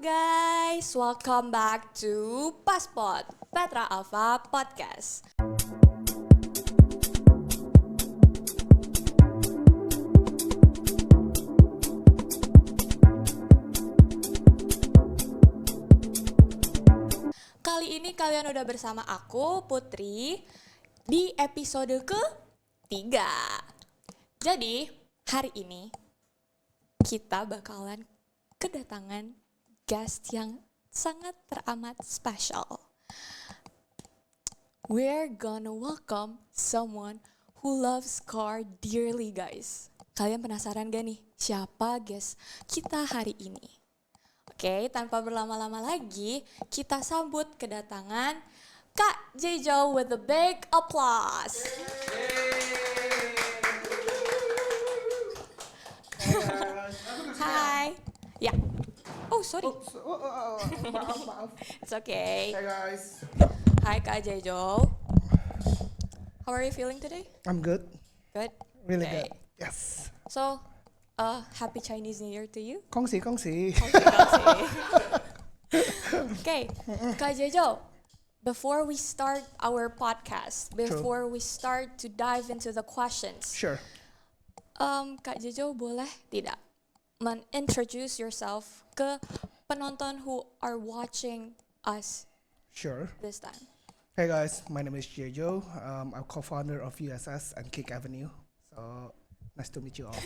guys, welcome back to Passport Petra Alpha Podcast. Kali ini kalian udah bersama aku, Putri, di episode ke-3. Jadi, hari ini kita bakalan kedatangan guest yang sangat teramat spesial. We're gonna welcome someone who loves car dearly, guys. Kalian penasaran gak nih siapa guest kita hari ini? Oke, tanpa berlama-lama lagi, kita sambut kedatangan Kak Jejo with a big applause. Hai. Ya. Oh, sorry. Maaf. It's okay. Hey guys. Hi Kak Jejo. How are you feeling today? I'm good. Good? Really Okay. good. Yes. So, happy Chinese New Year to you. Kongsi. Okay, Kak Jejo, before we start our podcast, before we start to dive into the questions, Sure. Kak Jejo boleh tidak introduce yourself ke penonton who are watching us Sure. this time? Hey guys, my name is Jejo. I'm co-founder of USS and Kick Avenue. So, nice to meet you all.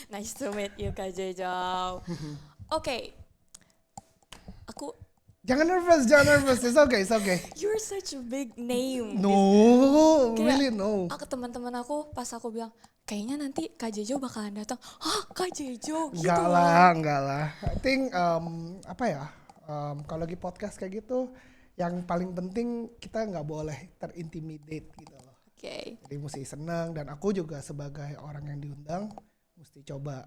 Nice to meet you, Kak Jejo. Okay, aku Jangan nervous. It's okay. you're such a big name. No, Kayak- really no. Aku teman-teman aku pas aku bilang kayaknya nanti Kak Jejo bakalan datang. Hah, Kak Jejo? Gitu Enggak lah. I think kalau lagi podcast kayak gitu, yang paling penting kita nggak boleh terintimidate gitu loh. Oke. Jadi mesti senang, dan aku juga sebagai orang yang diundang mesti coba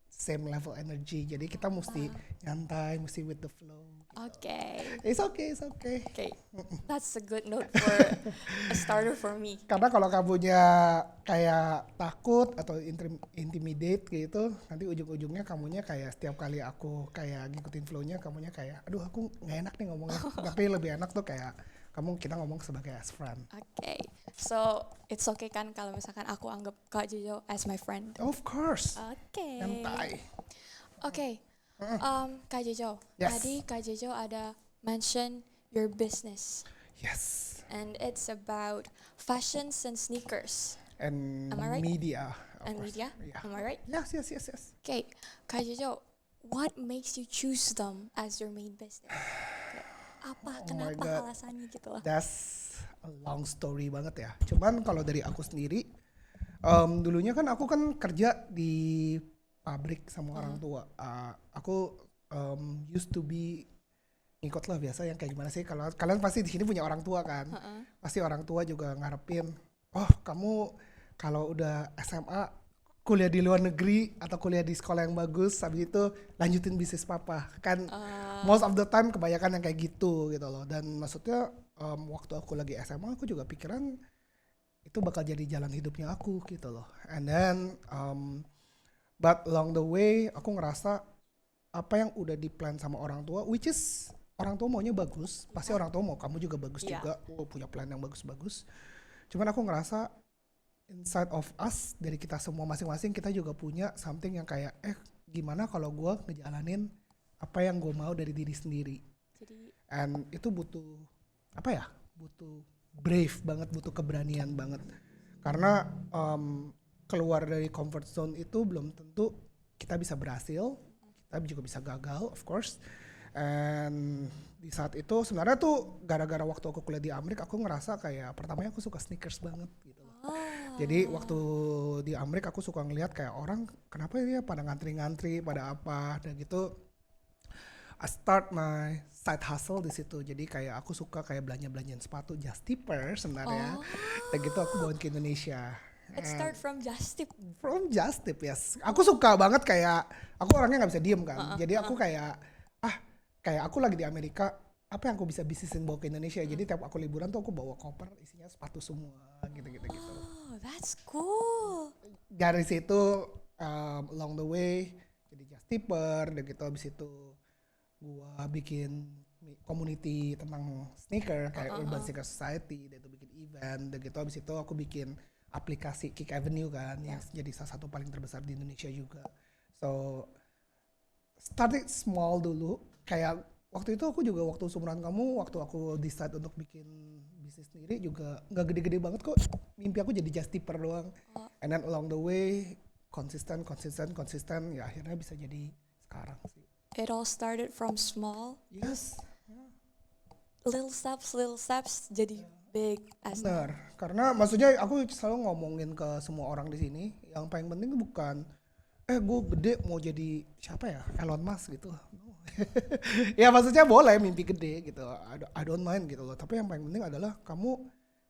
same level energy. Jadi kita mesti nyantai, mesti with the flow. Oke. It's okay. Okay. That's a good note for a starter for me. Karena kalau kamunya kayak takut atau intimidate gitu, nanti ujung-ujungnya kamunya kayak setiap kali aku kayak ngikutin flow-nya, kamunya kayak aduh aku nggak enak nih ngomongnya. Tapi lebih enak tuh kayak kita ngomong sebagai as friend. Oke. So, it's okay kan kalau misalkan aku anggap Kak Jejo as my friend? Of course. Oke. Santai. Oke. Kak Jejo, Yes. tadi Kak Jejo ada mention your business. Yes. And it's about fashions and sneakers. And Am I right? media. of And course. media? Yeah. Am I right? Yes. Okay, Kak Jejo, what makes you choose them as your main business? Kayak, my kenapa God. alasannya gitu loh? That's a long story banget ya. Cuman kalau dari aku sendiri, dulunya kan aku kan kerja di pabrik sama orang tua. Aku used to be ngikut lah biasa yang kayak gimana sih. Kalau kalian pasti di sini punya orang tua kan, pasti orang tua juga ngarepin, oh kamu kalau udah SMA kuliah di luar negeri atau kuliah di sekolah yang bagus, habis itu lanjutin bisnis papa kan. Most of the time kebanyakan yang kayak gitu loh. Dan maksudnya waktu aku lagi SMA aku juga pikiran itu bakal jadi jalan hidupnya aku gitu loh. And then but along the way aku ngerasa apa yang udah di-plan sama orang tua, which is orang tua maunya bagus, pasti orang tua mau kamu juga bagus Yeah. juga, punya plan yang bagus-bagus. Cuman aku ngerasa inside of us, dari kita semua masing-masing kita juga punya something yang kayak gimana kalau gue ngejalanin apa yang gue mau dari diri sendiri. Jadi, And itu butuh butuh brave banget, butuh keberanian banget. Karena keluar dari comfort zone itu belum tentu kita bisa berhasil, kita juga bisa gagal of course. And di saat itu sebenarnya tuh gara-gara waktu aku kuliah di Amerika, aku ngerasa kayak pertamanya aku suka sneakers banget gitu loh. Jadi waktu di Amerika aku suka ngelihat kayak orang kenapa ya pada ngantri-ngantri, pada apa dan gitu. I start my side hustle di situ. Jadi kayak aku suka kayak belanja-belanjaan sepatu Just Tipper sebenarnya. Dan gitu aku bawa ke Indonesia. it start from Just Tip. From Just Tip, yes. Aku suka banget kayak aku orangnya nggak bisa diem kan. Jadi aku kayak aku lagi di Amerika, apa yang aku bisa bisnisin bawa ke Indonesia. Jadi tiap aku liburan tuh aku bawa koper isinya sepatu semua gitu. Oh, that's cool. Dari situ along the way jadi Just Tipper dan gitu. Habis itu gua bikin community tentang sneaker kayak Urban Sneaker Society, dan itu bikin event, dan gitu abis itu aku bikin aplikasi Kick Avenue kan yang jadi salah satu paling terbesar di Indonesia juga. So started small dulu, kayak waktu itu aku juga waktu seumuran kamu, waktu aku decide untuk bikin bisnis sendiri juga nggak gede-gede banget kok, mimpi aku jadi just tipper doang, and then along the way konsisten ya akhirnya bisa jadi sekarang sih. It all started from small, Yes. little steps jadi big as now. Benar, karena maksudnya aku selalu ngomongin ke semua orang di sini, yang paling penting bukan gue gede mau jadi siapa ya, Elon Musk gitu. No. Ya maksudnya boleh mimpi gede gitu, I don't mind gitu loh. Tapi yang paling penting adalah kamu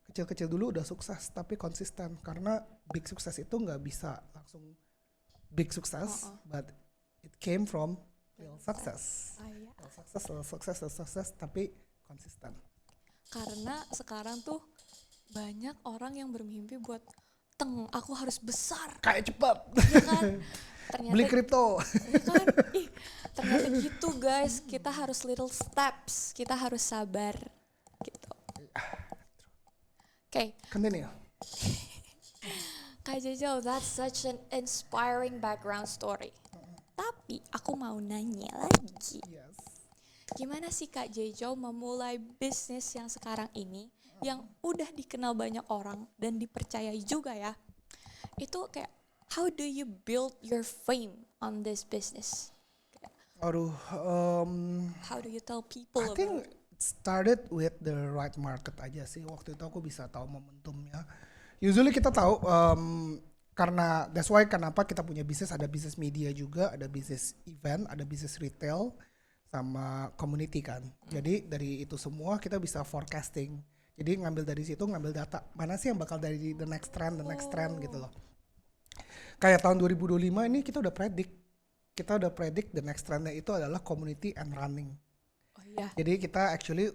kecil-kecil dulu udah sukses tapi konsisten. Karena big sukses itu nggak bisa langsung big sukses, but it came from real success. Real success tapi konsisten. Karena sekarang tuh banyak orang yang bermimpi buat aku harus besar. Kayak cepet. Ya kan? Ternyata, beli kripto. Ya kan? Ternyata gitu guys, kita harus little steps, kita harus sabar gitu. Okay. Continue. Kak Jejo, that's such an inspiring background story. Tapi aku mau nanya lagi. Yes. Gimana sih Kak Jejo memulai bisnis yang sekarang ini yang udah dikenal banyak orang dan dipercayai juga ya? Itu kayak how do you build your fame on this business? Aduh, How do you tell people I about think it? it started with the right market aja sih. Waktu itu aku bisa tahu momentumnya. Usually kita tahu karena that's why kenapa kita punya bisnis, ada bisnis media juga, ada bisnis event, ada bisnis retail, sama community kan. Jadi dari itu semua kita bisa forecasting. Jadi ngambil dari situ, ngambil data mana sih yang bakal dari the next trend gitu loh. Kayak tahun 2025 ini kita udah predict the next trendnya itu adalah community and running. Oh iya. Jadi kita actually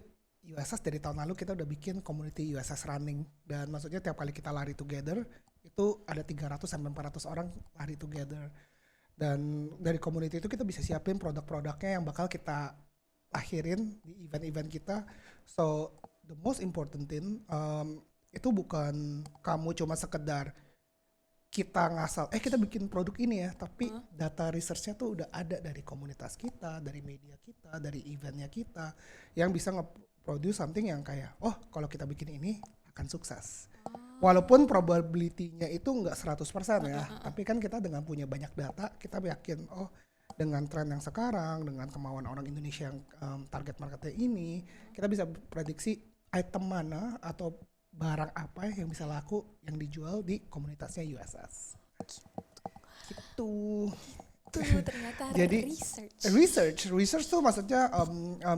USS dari tahun lalu kita udah bikin community USS running, dan maksudnya tiap kali kita lari together itu ada 300 sampai 400 orang lari together. Dan dari community itu kita bisa siapin produk-produknya yang bakal kita akhirin di event-event kita. So the most important thing itu bukan kamu cuma sekedar kita ngasal kita bikin produk ini ya, tapi data researchnya tuh udah ada dari komunitas kita, dari media kita, dari eventnya kita, yang bisa nge-produce something yang kayak kalau kita bikin ini akan sukses. Walaupun probability-nya itu nggak 100% ya, tapi kan kita dengan punya banyak data, kita yakin dengan tren yang sekarang, dengan kemauan orang Indonesia yang target marketnya ini, kita bisa prediksi item mana atau barang apa yang bisa laku yang dijual di komunitasnya USS. Gitu. Tuh ternyata Jadi research tuh maksudnya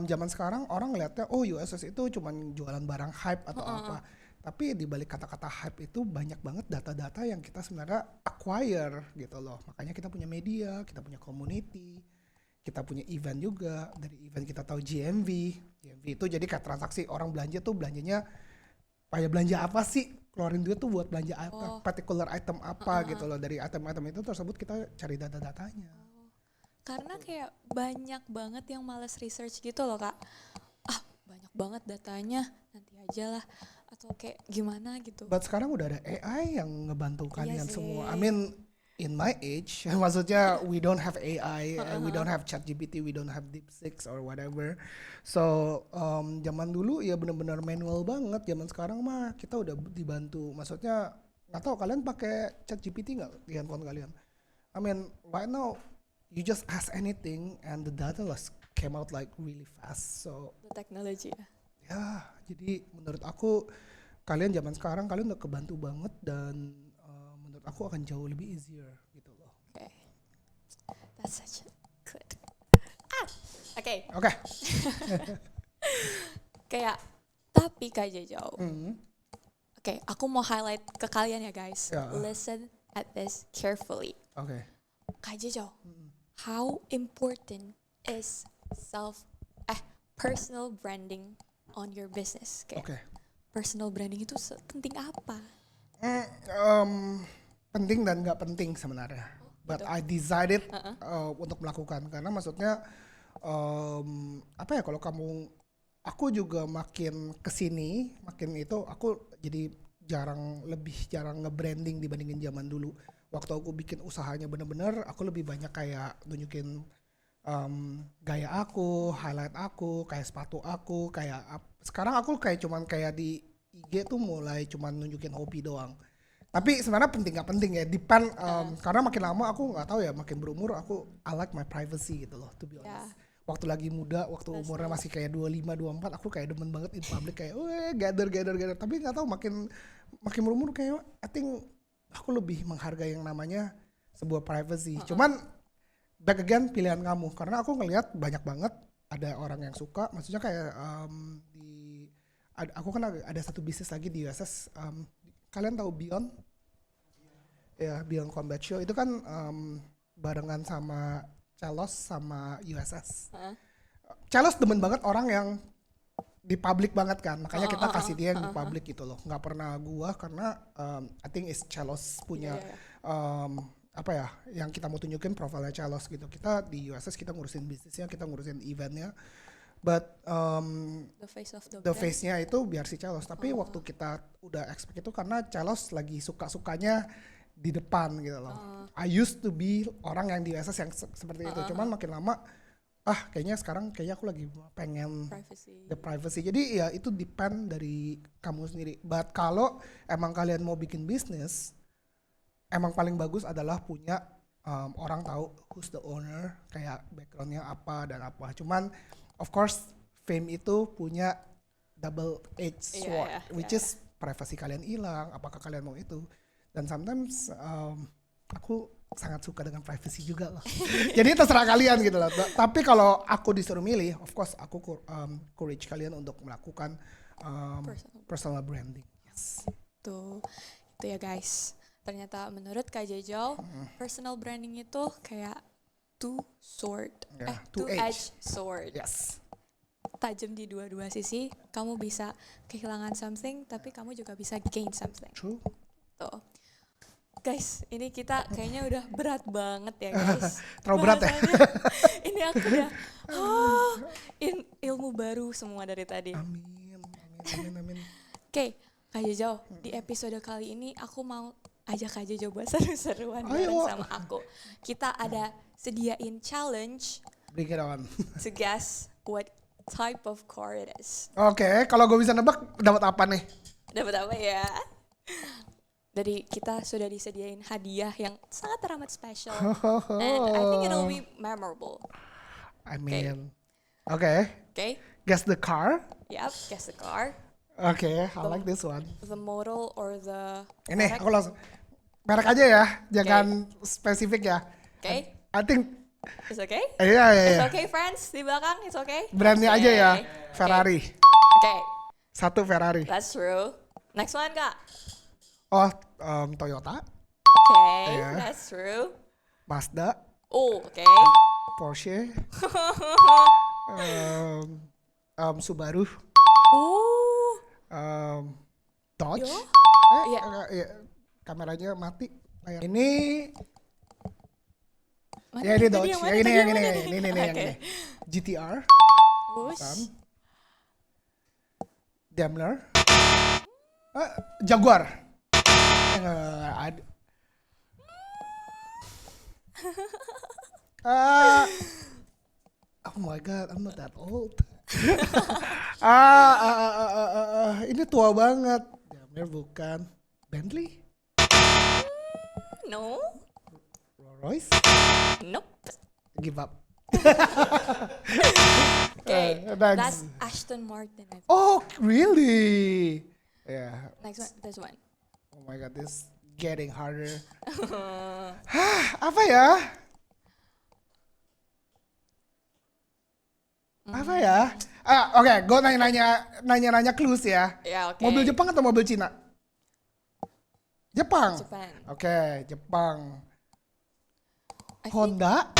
zaman sekarang orang ngeliatnya USS itu cuman jualan barang hype atau apa. Tapi di balik kata-kata hype itu banyak banget data-data yang kita sebenarnya acquire gitu loh. Makanya kita punya media, kita punya community, kita punya event juga. Dari event kita tahu GMV itu jadi kayak transaksi orang belanja tuh belanjanya belanja apa sih? Keluarin duit tuh buat belanja apa? Particular item apa gitu loh. Dari item-item itu tersebut kita cari data-datanya. Karena kayak banyak banget yang males research gitu loh Kak. Banyak banget datanya, nanti aja lah. Atau kayak gimana gitu. But sekarang udah ada AI yang ngebantu kalian semua. I sih. mean in my age, maksudnya we don't have AI, we don't have ChatGPT, we don't have DeepSeek or whatever. So zaman dulu ya benar-benar manual banget. Zaman sekarang mah kita udah dibantu. Maksudnya nggak tahu kalian pakai ChatGPT nggak di handphone kalian? I mean right now you just ask anything and the data came out like really fast. So The technology ya. ya, jadi menurut aku kalian zaman sekarang kalian udah kebantu banget, dan menurut aku akan jauh lebih easier gitu loh. Okay. That's such a good. Oke. Kayak tapi Kak Jejo. Oke, aku mau highlight ke kalian ya guys. Ya. Listen at this carefully. Oke. Kak Jejo, how important is personal branding on your business? Kayak personal branding itu penting apa? Penting dan nggak penting sebenarnya. But I decided untuk melakukan, karena maksudnya apa ya, kalau kamu, aku juga makin kesini makin itu aku jadi lebih jarang nge-branding dibandingin zaman dulu. Waktu aku bikin usahanya bener-bener, aku lebih banyak kayak nunjukin gaya aku, highlight aku, kayak sepatu aku, kayak sekarang aku kayak cuman kayak di IG tuh mulai cuman nunjukin hobi doang. Tapi sebenarnya penting gak penting ya, depend, karena makin lama aku nggak tahu ya, makin berumur aku I like my privacy gitu loh, to be Yeah. honest. Waktu lagi muda, waktu That's umurnya nice. masih kayak 25, 24, aku kayak demen banget in public kayak gather. Tapi nggak tahu makin berumur kayak I think aku lebih menghargai yang namanya sebuah privacy. Cuman back again pilihan kamu, karena aku ngelihat banyak banget ada orang yang suka, maksudnya kayak aku kan ada satu bisnis lagi di USS, kalian tahu Beyond? Ya, Beyond Combat Show itu kan barengan sama Celos sama USS. Celos demen banget orang yang di public banget kan, makanya kita kasih dia yang di public gitu loh. Nggak pernah gua, karena I think is Celos punya apa ya, yang kita mau tunjukin profilnya Celos gitu. Kita di USS kita ngurusin bisnisnya, kita ngurusin eventnya, but The face of the the brand. face-nya itu biar si Celos. Tapi waktu kita udah expect itu karena Celos lagi suka-sukanya di depan gitu loh. I used to be orang yang di USS yang seperti itu. Cuman makin lama, kayaknya aku lagi pengen Privacy. the privacy. Jadi ya itu depend dari kamu sendiri. But kalau emang kalian mau bikin bisnis, emang paling bagus adalah punya orang tahu who's the owner, kayak backgroundnya apa dan apa. Cuman of course fame itu punya double edged sword, which is privasi kalian hilang. Apakah kalian mau itu? Dan sometimes aku sangat suka dengan privacy juga loh. Jadi terserah kalian gitu loh. Tapi kalau aku disuruh milih, of course aku courage kalian untuk melakukan personal branding. Yes. Tuh, itu ya guys. Ternyata menurut Kak Jojo, personal branding itu kayak two-edged sword. Yes. Tajam di dua-dua sisi. Kamu bisa kehilangan something, tapi kamu juga bisa gain something. True. Tuh. Guys, ini kita kayaknya udah berat banget ya guys. Terlalu berat ya? Ini aku udah ilmu baru semua dari tadi. Amin. Oke, Kak Jojo, di episode kali ini aku mau ajak Kak Jojo buat seru-seruan bareng sama aku. Kita ada sediain challenge Bring it on. to guess what type of car it is. Oke, kalau gue bisa nebak dapat apa nih? Dapat apa ya? Dari kita sudah disediain hadiah yang sangat teramat special. And I think it'll be memorable. I mean, okay. Guess the car. Yep, guess the car. Okay, I like this one. The model or the Ini merek. aku langsung merek aja ya, jangan spesifik ya. Okay, I think it's okay? iya. It's okay friends, di belakang, it's okay? Brandnya aja ya, Ferrari. Okay, Satu Ferrari. that's true. Next one, Kak. Oh, Toyota, Okay, Yeah. that's true. Mazda, Oh, okay. Porsche, Subaru, Oh, Dodge. Yo. Iya. Kameranya mati. Ini mana ya ini tadi Dodge. yang mana? Yang Tadi ini yang mana ini nih? yang Oke. ini. GTR, Wush. Daimler, Jaguar. Oh my god, I'm not that old. Ini tua banget. Daimler bukan. Bentley, No, Rolls Royce, nope. give up. Okay, Next. that's Aston Martin. I think. Oh, really? Yeah. Next one, this one. Oh my god, this getting harder. Apa ya? Apa ya? Oke, gue nanya clues ya. Ya, oke. Mobil Jepang atau mobil Cina? Jepang. Japan. Oke, Jepang. I think, Honda.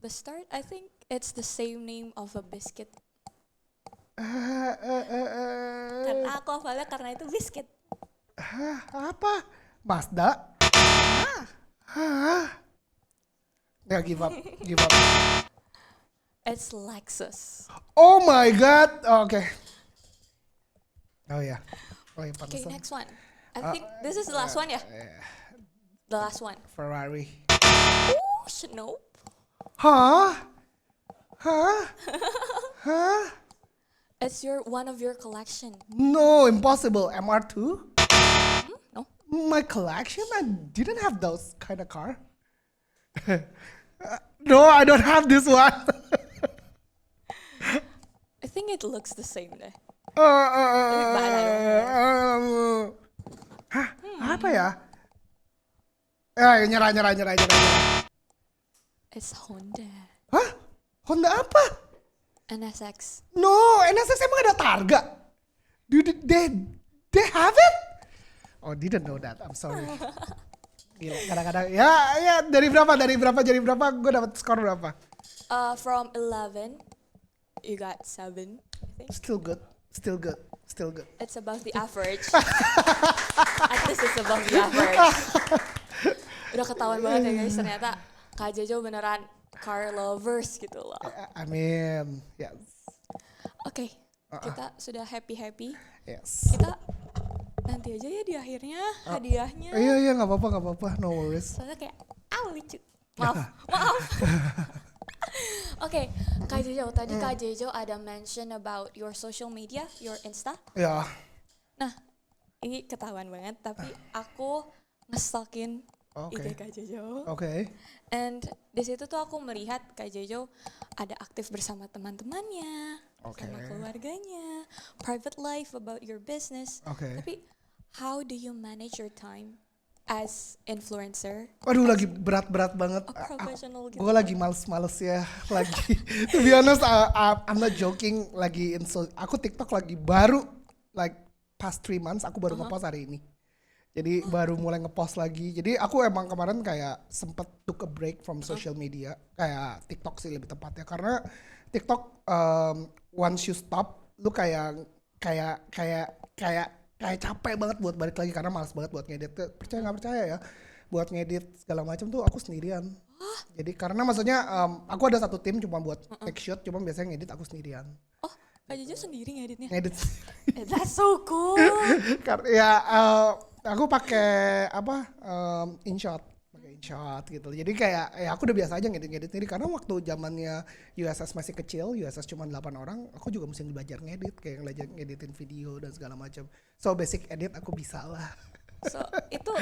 the start, I think it's the same name of a biscuit. Karena aku hafalnya karena itu biscuit. Apa? Mazda? Ya, give up. It's Lexus. Oh my god. Oke. Oh ya. Oh ya Okay, pantesan. next one. I think this is the last one ya? The last one. Ferrari. Oh, nope. Hah? Hah? Hah? It's one of your collection. No, impossible. MR2? No. My collection? I didn't have those kind of car. No, I don't have this one. I think it looks the same deh. Hah? Apa ya? Nyerah. It's Honda. Hah? Honda apa? NSX. No, NSX emang ada targa? They have it? Oh, didn't know that. I'm sorry. Gila, kadang-kadang. Ya, dari berapa? Gue dapat skor berapa? From 11, you got 7, I think. Still good. It's above the average. At least it's above the average. Udah ketahuan banget ya guys, ternyata Kak Jojo beneran car lovers gitu loh. I mean, yes. Oke, kita sudah happy. Yes. Kita nanti aja ya di akhirnya hadiahnya. Iya, nggak apa-apa, no worries. Soalnya kayak, lucu. Maaf. Oke, Kak Jojo, tadi Kak Jojo ada mention about your social media, your Insta. Ya. Nah, ini ketahuan banget, tapi aku ngestalkin Oke. IG Kak Jojo. Oke. And di situ tuh aku melihat Kak Jojo ada aktif bersama teman-temannya, sama keluarganya, private life about your business. Oke. Tapi how do you manage your time as influencer? Aduh, lagi berat banget. A professional gitu. Gue lagi males ya, lagi. To be honest, I'm not joking. Lagi aku TikTok lagi baru, like past 3 months aku baru ngepost hari ini. Jadi baru mulai ngepost lagi. Jadi aku emang kemarin kayak sempet took a break from social media, kayak TikTok sih lebih tepatnya. Karena TikTok once you stop, lu kayak capek banget buat balik lagi karena malas banget buat ngedit. Percaya nggak percaya ya, buat ngedit segala macam tuh aku sendirian. Jadi karena maksudnya aku ada satu tim cuma buat take shot, cuma biasanya ngedit aku sendirian. Oh, Kak Jojo sendiri ngeditnya? Ngedit. That's so cool. Karena ya aku pakai InShot gitu. Jadi kayak aku udah biasa aja ngedit sendiri karena waktu zamannya USS masih kecil, USS cuma 8 orang, aku juga mesti belajar ngedit, kayak belajar ngeditin video dan segala macam. So basic edit aku bisa lah. So itu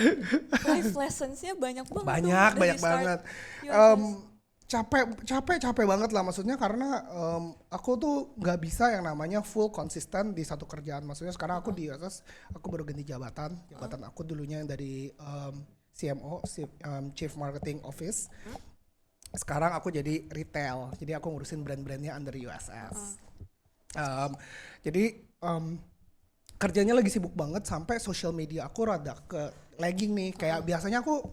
life lessons-nya banyak banget. Banyak banget. Capek banget lah maksudnya karena aku tuh nggak bisa yang namanya full konsisten di satu kerjaan. Maksudnya sekarang aku di USS, aku baru ganti jabatan aku dulunya yang dari CMO, Chief Marketing Office. Sekarang aku jadi retail, jadi aku ngurusin brand-brandnya under USS. Jadi kerjanya lagi sibuk banget sampai social media aku rada ke lagging nih. Kayak biasanya aku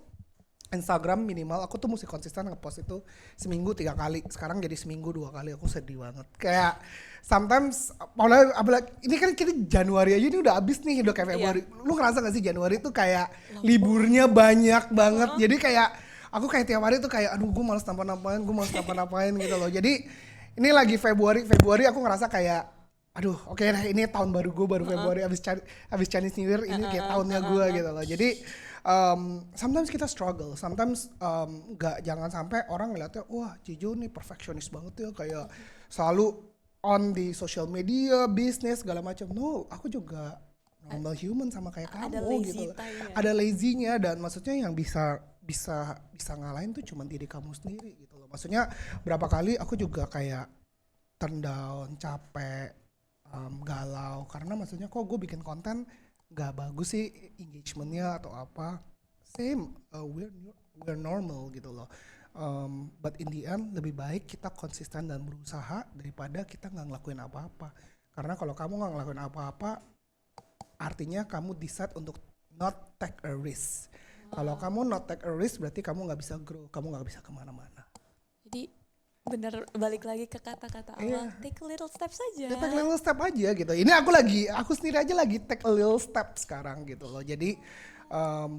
Instagram minimal aku tuh mesti konsisten ngepost itu seminggu 3 kali. Sekarang jadi seminggu 2 kali, aku sedih banget. Kayak sometimes, apalagi ini kan kita Januari aja ini udah habis nih, udah kayak Februari. Lu ngerasa gak sih Januari tuh kayak liburnya banyak banget. Jadi kayak aku kayak tiap hari tuh kayak aduh gue malas nampain gitu loh. Jadi ini lagi Februari aku ngerasa kayak aduh oke lah ini tahun baru gue baru Februari abis Chinese New Year ini kayak tahunnya gue gitu loh. Jadi sometimes kita struggle, sometimes jangan sampai orang ngeliatnya wah Jijo nih perfectionist banget ya kayak selalu on di social media, bisnis segala macam. No, aku juga normal human sama kayak kamu gitu. Ada lazy-nya dan maksudnya yang bisa ngalahin tuh cuma diri kamu sendiri gitu loh. Maksudnya berapa kali aku juga kayak turn down, capek, galau karena maksudnya kok gue bikin konten gak bagus sih engagementnya atau apa. Same, we're normal gitu loh. But in the end lebih baik kita konsisten dan berusaha daripada kita nggak ngelakuin apa-apa. Karena kalau kamu nggak ngelakuin apa-apa, artinya kamu decide untuk not take a risk. Kalau kamu not take a risk berarti kamu nggak bisa grow, kamu nggak bisa kemana-mana. Jadi bener balik lagi ke kata-kata awal, take a little step saja. Take a little step aja gitu. Ini aku sendiri aja lagi take a little step sekarang gitu loh. Jadi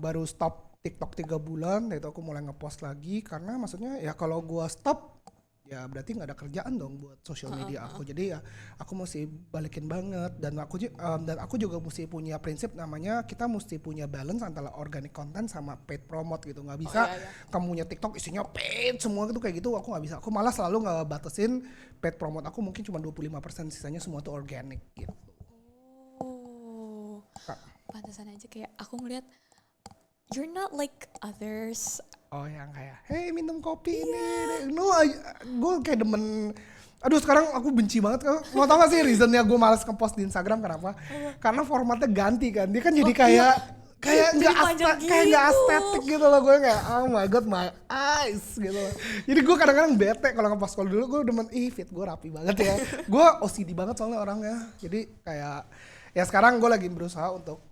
baru stop TikTok 3 bulan, itu aku mulai ngepost lagi karena maksudnya ya kalau gua stop ya berarti nggak ada kerjaan dong buat social media aku. Jadi ya aku mesti balikin banget, dan aku juga mesti punya prinsip namanya kita mesti punya balance antara organic content sama paid promote gitu. Nggak bisa kamu punya TikTok isinya paid semua gitu kayak gitu, aku nggak bisa. Aku malah selalu nggak batasin paid promote aku, mungkin cuma 25%, sisanya semua tuh organic gitu. Oh, pantesan aja kayak aku ngeliat you're not like others. Oh yang kayak, hey minum kopi ini, no, gue kayak demen. Aduh sekarang aku benci banget. Mau tau gak sih reasonnya gue malas ngepost di Instagram kenapa? Karena formatnya ganti kan, dia kan jadi kayak nggak estetik gitu loh. Gue kayak oh my god my eyes gitu loh. Jadi gue kadang-kadang bete kalau ngepost. Kalau dulu gue demen fit gue rapi banget ya. Gue OCD banget soalnya orangnya. Jadi kayak ya sekarang gue lagi berusaha untuk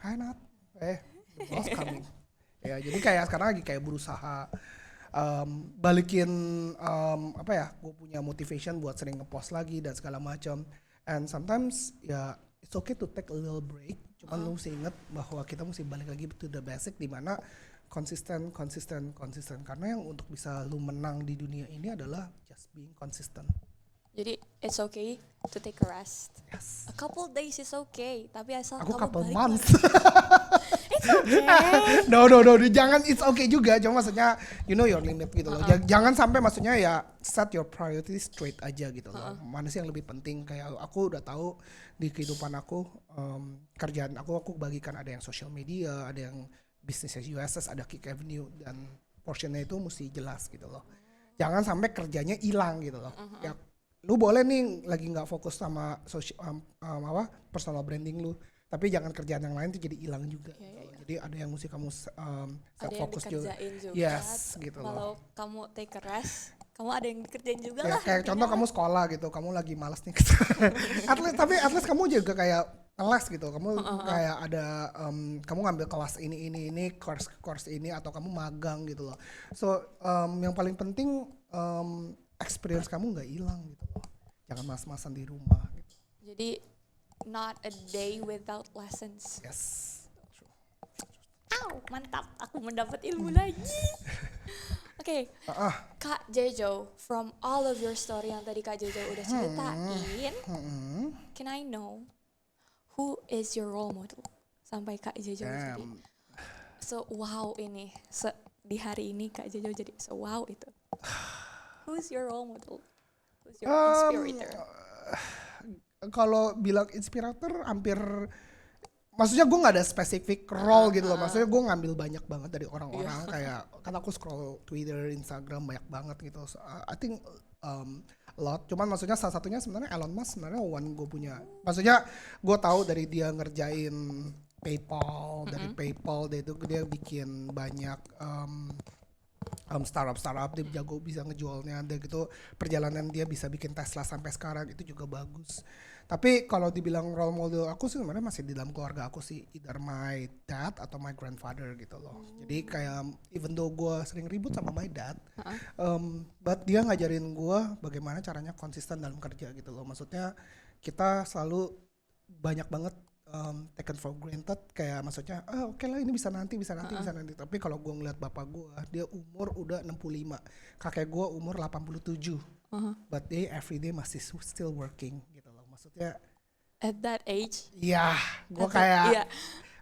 hi Nat, the boss coming. Ya jadi kayak sekarang lagi kayak berusaha balikin apa ya, gue punya motivation buat sering ngepost lagi dan segala macam. And sometimes ya it's okay to take a little break. Cuman lu mesti inget bahwa kita mesti balik lagi to the basic, di mana konsisten. Karena yang untuk bisa lu menang di dunia ini adalah just being consistent. Jadi it's okay to take a rest. Yes. A couple days is okay, tapi asal Aku kamu couple balik months. It's okay. No, jangan it's okay juga. Cuma maksudnya you know your limit gitu loh. Jangan sampai maksudnya ya set your priorities straight aja gitu loh. Mana sih yang lebih penting? Kayak aku udah tahu di kehidupan aku, kerjaan aku bagikan, ada yang social media, ada yang business as USS, ada Kick Avenue, dan portionnya itu mesti jelas gitu loh. Jangan sampai kerjanya hilang gitu loh. Ya lu boleh nih lagi nggak fokus sama personal branding lu, tapi jangan kerjaan yang lain tuh jadi hilang juga. Jadi ada yang mesti kamu set fokus juga. Yes, gitu Kalau loh. kamu take a rest, kamu ada yang dikerjain juga Ya, lah. kayak contoh kamu sekolah gitu, kamu lagi malas nih. Tapi at least kamu juga kayak kelas gitu. Kamu kayak ada kamu ngambil kelas ini course ini, atau kamu magang gitu loh. So yang paling penting experience kamu nggak hilang gitu loh. Jangan mas-masan di rumah gitu. Jadi not a day without lessons. Yes. Mantap, aku mendapat ilmu lagi. Oke, Kak Jejo, from all of your story yang tadi Kak Jejo udah ceritain, can I know who is your role model? Sampai Kak Jejo jadi wow ini, di hari ini Kak Jejo jadi wow itu. Who's your role model? Who's your inspirator? Kalau bilang inspirator hampir, maksudnya gue nggak ada spesifik role gitu loh. Maksudnya gue ngambil banyak banget dari orang-orang. Kayak kan aku scroll Twitter, Instagram banyak banget gitu. So, I think a lot. Cuman maksudnya salah satunya sebenarnya Elon Musk sebenarnya one gue punya. Maksudnya gue tahu dari dia ngerjain PayPal, dari PayPal dia bikin banyak startup dia jago bisa ngejualnya, dan gitu perjalanan dia bisa bikin Tesla sampai sekarang itu juga bagus. Tapi kalau dibilang role model aku sih sebenarnya masih di dalam keluarga aku sih, either my dad atau my grandfather gitu loh. Jadi kayak even though gue sering ribut sama my dad, but dia ngajarin gue bagaimana caranya konsisten dalam kerja gitu loh. Maksudnya kita selalu banyak banget taken for granted, kayak maksudnya oke lah ini bisa nanti. Tapi kalau gue ngeliat bapak gue, dia umur udah 65, kakek gue umur 87, but they every day masih still working gitu loh. Maksudnya at that age, ya gue kayak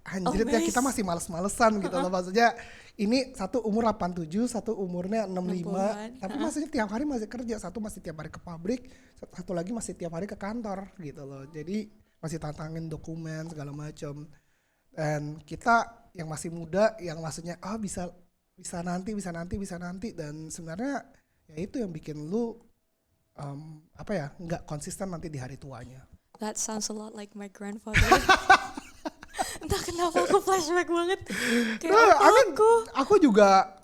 anjir ya, kita masih males-malesan gitu loh. Maksudnya ini satu umur 87, satu umurnya 65, tapi maksudnya tiap hari masih kerja. Satu masih tiap hari ke pabrik, satu lagi masih tiap hari ke kantor gitu loh. Jadi masih tantangin dokumen segala macam. Dan kita yang masih muda, yang maksudnya bisa nanti, dan sebenarnya ya itu yang bikin lu nggak konsisten nanti di hari tuanya. That sounds a lot like my grandfather. Entah kenapa aku flashback banget. Aku juga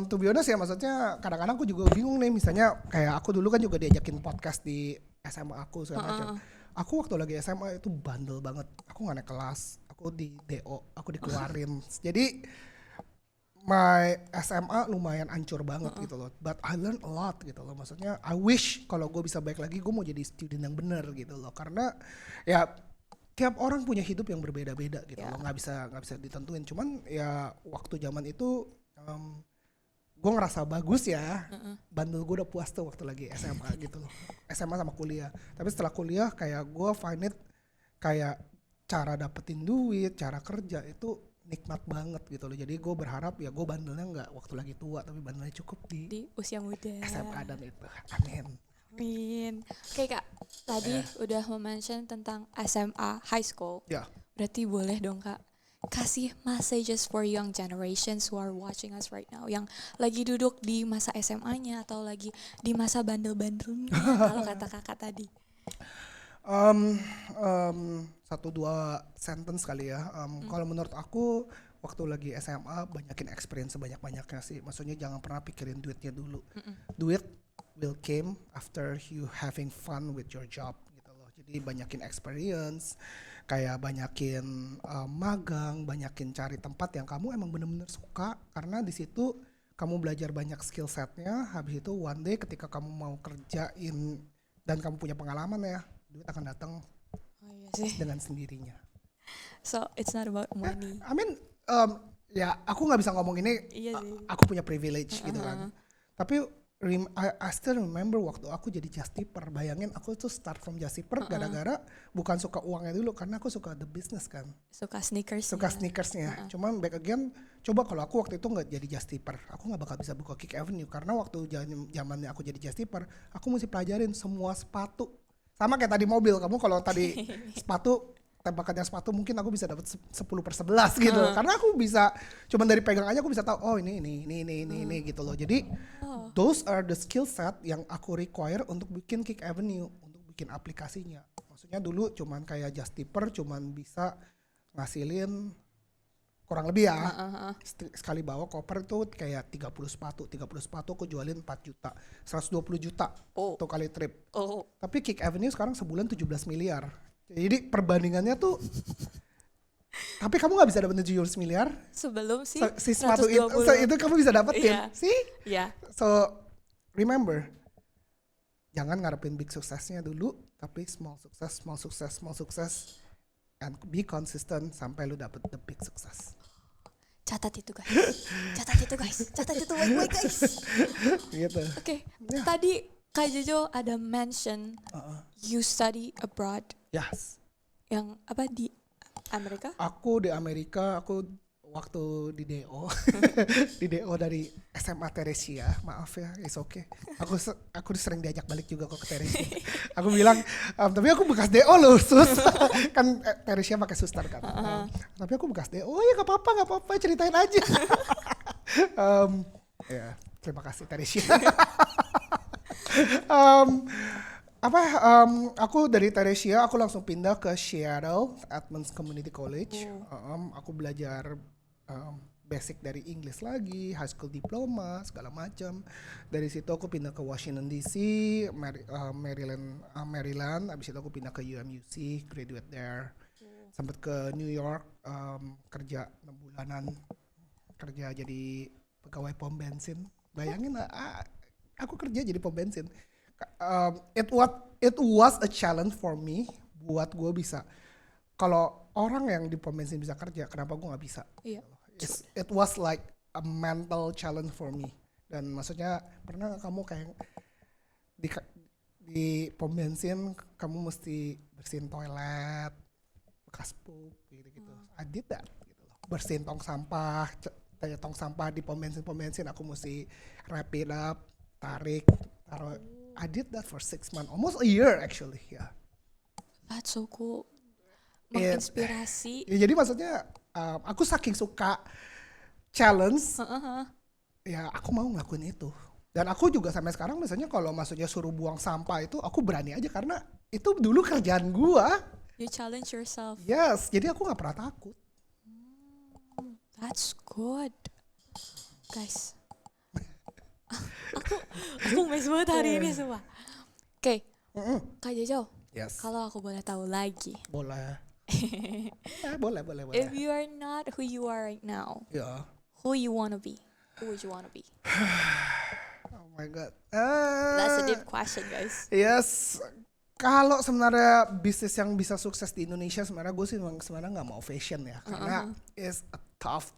to be honest ya, maksudnya kadang-kadang aku juga bingung nih. Misalnya kayak aku dulu kan juga diajakin podcast di SMA aku segala macam. Aku waktu lagi SMA itu bandel banget. Aku gak naik kelas, aku di DO, aku dikeluarin. Jadi my SMA lumayan hancur banget gitu loh. But I learned a lot gitu loh. Maksudnya I wish kalau gue bisa balik lagi, gue mau jadi student yang benar gitu loh. Karena ya tiap orang punya hidup yang berbeda-beda gitu loh. Nggak bisa ditentuin. Cuman ya waktu zaman itu gue ngerasa bagus ya, bandel gue udah puas tuh waktu lagi SMA gitu loh, SMA sama kuliah. Tapi setelah kuliah kayak gue find it kayak cara dapetin duit, cara kerja itu nikmat banget gitu loh. Jadi gue berharap ya gue bandelnya nggak waktu lagi tua, tapi bandelnya cukup Di usia muda. SMA dan itu. Amin. Amin. Oke Kak, tadi udah mention tentang SMA, high school. Ya. Berarti boleh dong Kak kasih messages for young generations who are watching us right now, yang lagi duduk di masa SMA-nya atau lagi di masa bandel-bandelnya kalau kata kakak tadi. Satu dua sentence kali ya. Kalau menurut aku waktu lagi SMA banyakin experience sebanyak-banyaknya sih. Maksudnya jangan pernah pikirin duitnya dulu. Duit will came after you having fun with your job gitu loh. Jadi banyakin experience, kayak banyakin magang, banyakin cari tempat yang kamu emang bener-bener suka, karena di situ kamu belajar banyak skill setnya. Habis itu one day ketika kamu mau kerjain dan kamu punya pengalaman ya, duit akan datang dengan sendirinya. So it's not about money. I mean, ya aku nggak bisa ngomong ini. Iya sih. Aku punya privilege gitu kan. Tapi I still remember waktu aku jadi just tipper. Bayangin aku tuh start from just tipper gara-gara bukan suka uangnya dulu, karena aku suka the business kan. Suka sneakers. Suka sneakersnya. Cuman back again, coba kalau aku waktu itu nggak jadi just tipper, aku nggak bakal bisa buka Kick Avenue, karena waktu zamannya aku jadi just tipper, aku mesti pelajarin semua sepatu. Sama kayak tadi mobil, kamu kalau tadi sepatu, tembakannya sepatu mungkin aku bisa dapat 10/11 gitu. Karena aku bisa, cuman dari pegang aja aku bisa tahu, oh ini gitu loh. Jadi those are the skill set yang aku require untuk bikin Kick Avenue, untuk bikin aplikasinya. Maksudnya dulu cuman kayak just tipper, cuman bisa ngasilin kurang lebih ya. Sekali bawa koper itu kayak 30 sepatu aku jualin 4 juta, 120 juta tuh kali trip. Tapi Kick Avenue sekarang sebulan 17 miliar. Jadi perbandingannya tuh, tapi kamu nggak bisa dapetin 17 miliar sebelum si sepatu itu kamu bisa dapetin. Iya. So remember, jangan ngarepin big suksesnya dulu, tapi small success, and be consistent sampai lu dapet the big success. Catat itu guys, catat itu baik-baik guys. Gitu. Oke. Tadi Kak Jojo ada mention you study abroad. Yes. Yang apa di Amerika? Aku di Amerika, aku waktu di DO, di DO dari SMA Teresia, maaf ya, it's okay. Aku sering diajak balik juga kok ke Teresia. Aku bilang, tapi aku bekas DO loh, sus. Kan Teresia pakai suster kan. Tapi aku bekas DO, oh ya gak apa-apa, ceritain aja. Ya, terima kasih Teresia. Aku dari Teresia aku langsung pindah ke Seattle Edmonds Community College. Aku belajar basic dari English lagi, high school diploma segala macam. Dari situ aku pindah ke Washington DC, Maryland. Abis itu aku pindah ke UMUC, graduate there. Sempat ke New York, kerja 6 bulanan, kerja jadi pegawai pom bensin. Bayangin aku kerja jadi pom bensin. It was a challenge for me buat gue bisa. Kalau orang yang di pom bensin bisa kerja, kenapa gue nggak bisa? Iya. It was like a mental challenge for me. Dan maksudnya pernah nggak kamu kayak di pom bensin kamu mesti bersihin toilet, bekas pup gitu. I did that gitu loh. Bersihin tong sampah di pom bensin aku mesti wrap it up, taruh. I did that for 6 months, almost a year actually, yeah. That's so cool. Menginspirasi. Ya, jadi maksudnya aku saking suka challenge, ya aku mau ngelakuin itu. Dan aku juga sampai sekarang misalnya kalau maksudnya suruh buang sampah itu aku berani aja, karena itu dulu kerjaan gua. You challenge yourself. Yes, jadi aku nggak pernah takut. That's good, guys. aku amazed banget hari ini semua. Oke, Kak Jojo. Yes. Kalau aku boleh tahu lagi. Boleh. Boleh. If you are not who you are right now, who you wanna be? Who would you wanna be? Oh my God. That's a deep question, guys. Yes. Kalau sebenarnya bisnis yang bisa sukses di Indonesia, sebenarnya gue sih sebenarnya nggak mau fashion ya, karena it's a tough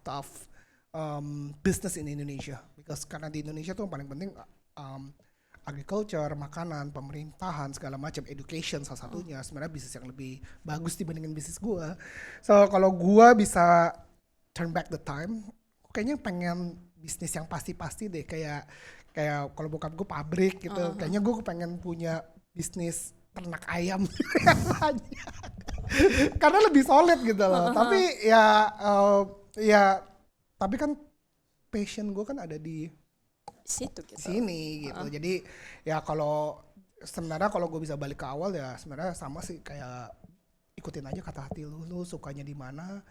business in Indonesia. Because karena di Indonesia tuh yang paling penting agriculture, makanan, pemerintahan, segala macam, education salah satunya. Sebenarnya bisnis yang lebih bagus dibandingin bisnis gue. So kalau gue bisa turn back the time, kayaknya pengen bisnis yang pasti-pasti deh. Kayak kalau bokap gue pabrik gitu. Kayaknya gue pengen punya bisnis ternak ayam yang banyak. Karena lebih solid gitu loh. Tapi tapi kan passion gue kan ada di situ gitu. sini gitu. Jadi ya sebenarnya kalau gue bisa balik ke awal ya sebenarnya sama sih, kayak ikutin aja kata hati lu sukanya di mana,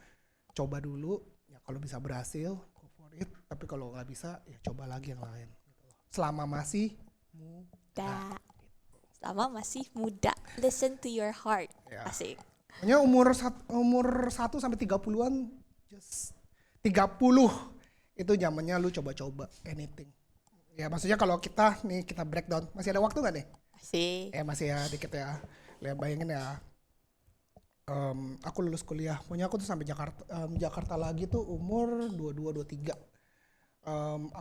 coba dulu. Ya kalau bisa berhasil, go for it. Tapi kalau nggak bisa ya coba lagi yang lain gitu. Selama masih muda. Selama masih muda, listen to your heart. Ya. Asik. Pokoknya umur 1 sampai 30-an, just 30 itu zamannya lu coba-coba anything. Ya maksudnya kalau kita breakdown, masih ada waktu nggak nih? Masih ya dikit ya. Lihat bayangin ya, aku lulus kuliah, pokoknya aku tuh sampai Jakarta lagi tuh umur 22-23.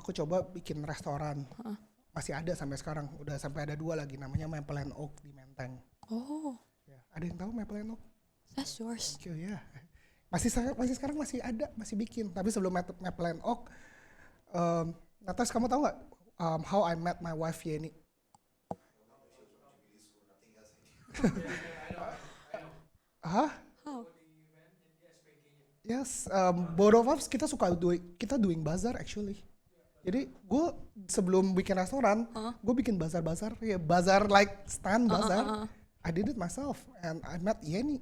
Aku coba bikin restoran, masih ada sampai sekarang, udah sampai ada 2 lagi, namanya Maple and Oak di Menteng. Ya, ada yang tahu Maple and Oak? That's yours. Thank you, ya. Masih sekarang masih ada, masih bikin. Tapi sebelum Maple and Oak, Natas kamu tahu nggak how I met my wife Yeni? Hah? How? Yes, both of us kita doing bazar actually. Jadi gue sebelum bikin restoran, gue bikin bazar, ya bazar like stand bazar. I did it myself and I met Yeni.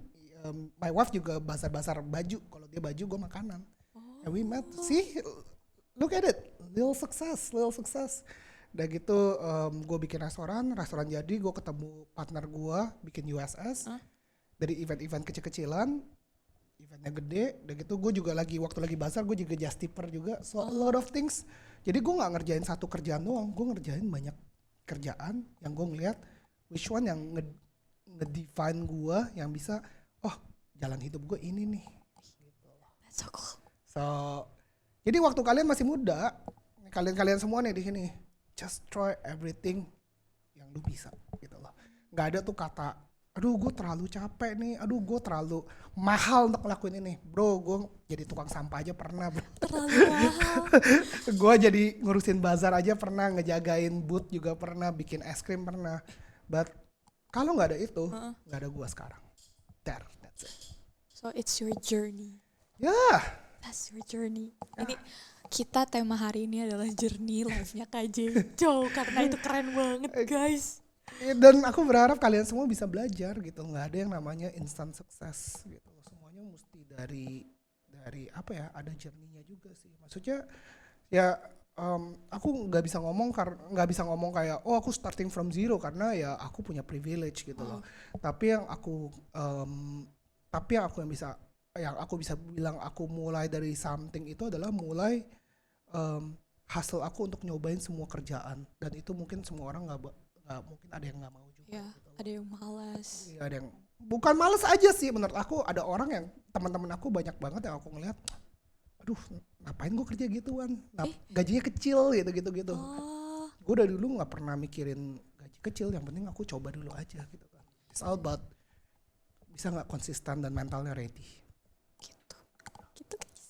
My wife juga bazar baju. Kalau dia baju, gue makanan. And we met. See, look at it, little success. Udah gitu, gue bikin restoran jadi, gue ketemu partner gue bikin USS. Dari event-event kecil-kecilan, eventnya gede. Udah gitu, gue juga waktu lagi bazar, gue juga just tipper juga. So a lot of things. Jadi gue nggak ngerjain satu kerjaan doang, gue ngerjain banyak kerjaan yang gue ngeliat which one yang ngedefine gue, yang bisa jalan hidup gue ini nih. That's so cool. So jadi waktu kalian masih muda, kalian semua nih di sini, just try everything yang lu bisa gitu loh. Nggak ada tuh kata, aduh gue terlalu capek nih, aduh gue terlalu mahal untuk ngelakuin ini. Bro, gue jadi tukang sampah aja pernah, bro. Terlalu mahal. Gue jadi ngurusin bazar aja pernah, ngejagain booth juga pernah, bikin es krim pernah. But kalau nggak ada itu, nggak ada gue sekarang. That's it. So it's your journey. Yeah. That's your journey. Ini kita tema hari ini adalah journey life-nya Kak Jejo, karena itu keren banget guys. Dan aku berharap kalian semua bisa belajar gitu. Nggak ada yang namanya instant success gitu. Semuanya mesti dari apa ya, ada journey-nya juga sih. Maksudnya ya aku nggak bisa ngomong kayak aku starting from zero, karena ya aku punya privilege gitu loh. Tapi yang aku bisa bilang aku mulai dari something itu adalah mulai hasil aku untuk nyobain semua kerjaan, dan itu mungkin semua orang nggak mungkin, ada yang nggak mau juga. Ya, gitu. ada yang malas. Ya, ada yang bukan malas aja sih, menurut aku ada orang yang teman-teman aku banyak banget yang aku ngeliat, aduh ngapain gue kerja gituan, gajinya kecil gitu. Gue dari dulu nggak pernah mikirin gaji kecil, yang penting aku coba dulu aja gitu kan. It's all about bisa nggak konsisten dan mentalnya ready. Gitu guys.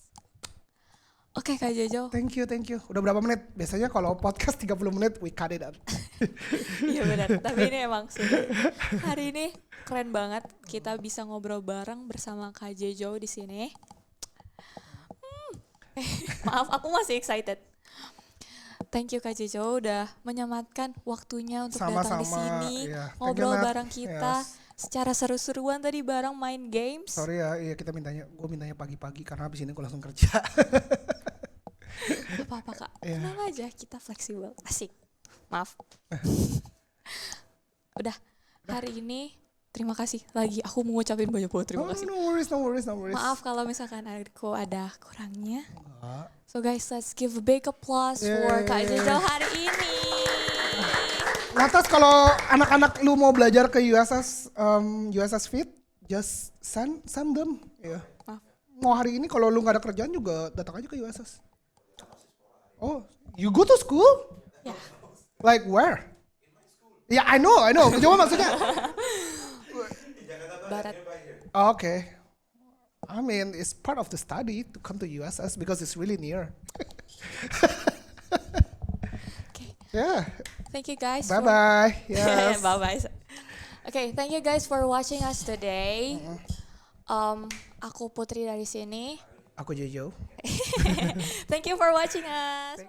Oke Kak Jojo. Thank you. Udah berapa menit? Biasanya kalau podcast 30 menit we cut it out. Iya benar, tapi ini emang sudah. Hari ini keren banget kita bisa ngobrol bareng bersama Kak Jojo di sini. Maaf, aku masih excited. Thank you Kak Jojo udah menyematkan waktunya untuk datang di sini, ngobrol bareng kita. Yes. Secara seru-seruan tadi bareng main games. Sorry ya, gue mintanya pagi-pagi karena habis ini gue langsung kerja. Apa-apa Kak, tenang aja, kita fleksibel. Asik, maaf. Udah, hari ini terima kasih lagi. Aku mau ngucapin banyak banget terima kasih. No worries. Maaf kalau misalkan aku ada kurangnya. So guys, let's give a big applause for Kak Jojo hari ini. Lantas kalau anak-anak lu mau belajar ke USS Fit, just send them. Yeah. Mau hari ini kalau lu nggak ada kerjaan juga datang aja ke USS. Oh, you go to school? Yeah. Like where? Yeah, I know. Coba maksudnya. Barat. Oh, okay. I mean, it's part of the study to come to USS because it's really near. Okay. Yeah. Thank you guys. Bye bye. Yes. Bye bye. Okay, thank you guys for watching us today. Aku Putri dari sini. Aku Jojo. Thank you for watching us.